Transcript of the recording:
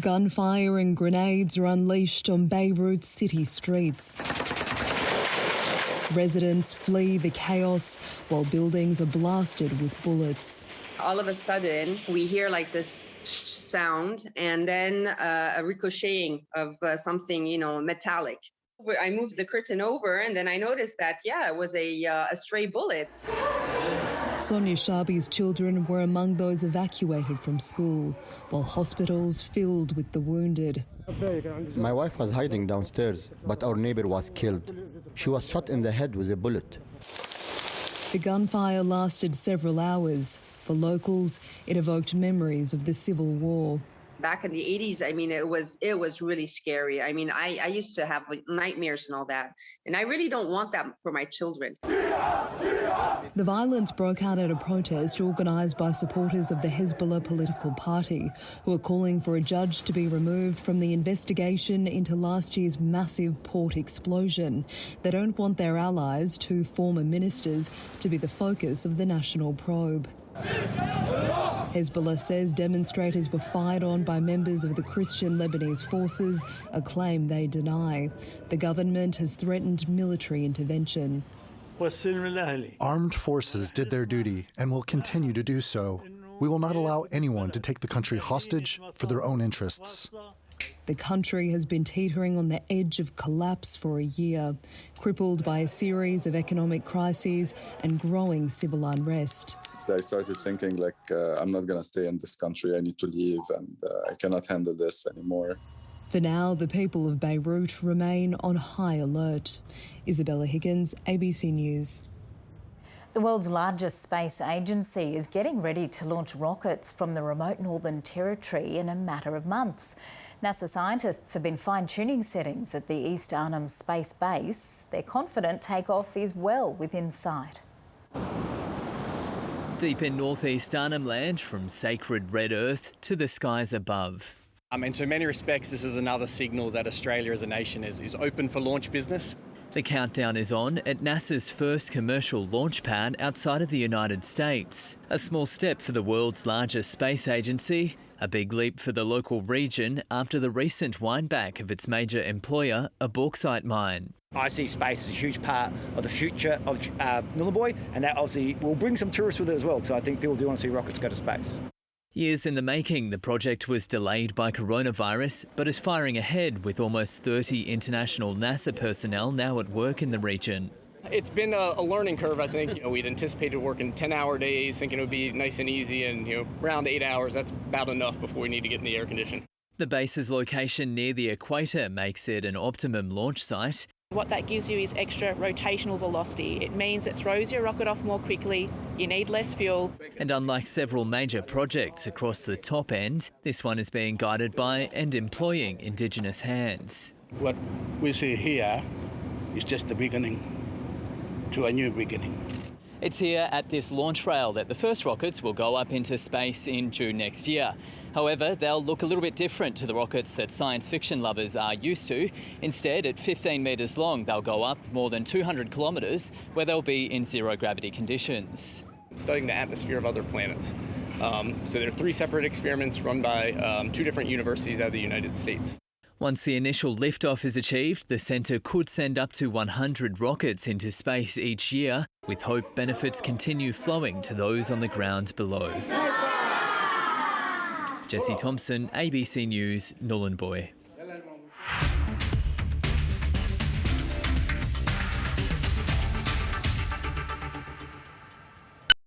Gunfire and grenades are unleashed on Beirut's city streets. Residents flee the chaos while buildings are blasted with bullets. All of a sudden, we hear like this sound and then a ricocheting of something, metallic. I moved the curtain over and then I noticed that, it was a stray bullet. Sonia Shabi's children were among those evacuated from school, while hospitals filled with the wounded. My wife was hiding downstairs, but our neighbor was killed. She was shot in the head with a bullet. The gunfire lasted several hours. For locals, it evoked memories of the Civil War. Back in the 80s, it was really scary. I used to have nightmares and all that. And I really don't want that for my children. The violence broke out at a protest organised by supporters of the Hezbollah political party, who are calling for a judge to be removed from the investigation into last year's massive port explosion. They don't want their allies, two former ministers, to be the focus of the national probe. Hezbollah says demonstrators were fired on by members of the Christian Lebanese forces, a claim they deny. The government has threatened military intervention. Armed forces did their duty and will continue to do so. We will not allow anyone to take the country hostage for their own interests. The country has been teetering on the edge of collapse for a year, crippled by a series of economic crises and growing civil unrest. I started thinking I'm not going to stay in this country. I need to leave and I cannot handle this anymore. For now, the people of Beirut remain on high alert. Isabella Higgins, ABC News. The world's largest space agency is getting ready to launch rockets from the remote Northern Territory in a matter of months. NASA scientists have been fine-tuning settings at the East Arnhem Space Base. They're confident takeoff is well within sight. Deep in northeast Arnhem Land, from sacred red earth to the skies above. In so many respects, this is another signal that Australia as a nation is open for launch business. The countdown is on at NASA's first commercial launch pad outside of the United States. A small step for the world's largest space agency, a big leap for the local region after the recent windback of its major employer, a bauxite mine. I see space as a huge part of the future of Nullarbor, and that obviously will bring some tourists with it as well, so I think people do want to see rockets go to space. Years in the making, the project was delayed by coronavirus, but is firing ahead with almost 30 international NASA personnel now at work in the region. It's been a learning curve, I think. We'd anticipated working 10-hour days, thinking it would be nice and easy, and around 8 hours, that's about enough before we need to get in the air condition. The base's location near the equator makes it an optimum launch site. What that gives you is extra rotational velocity. It means it throws your rocket off more quickly, you need less fuel. And unlike several major projects across the top end, this one is being guided by and employing Indigenous hands. What we see here is just the beginning to a new beginning. It's here at this launch rail that the first rockets will go up into space in June next year. However, they'll look a little bit different to the rockets that science fiction lovers are used to. Instead, at 15 metres long, they'll go up more than 200 kilometres, where they'll be in zero gravity conditions. Studying the atmosphere of other planets. So there are 3 separate experiments run by 2 different universities out of the United States. Once the initial liftoff is achieved, the centre could send up to 100 rockets into space each year, with hope benefits continue flowing to those on the ground below. Jesse Thompson, ABC News, Nhulunbuy.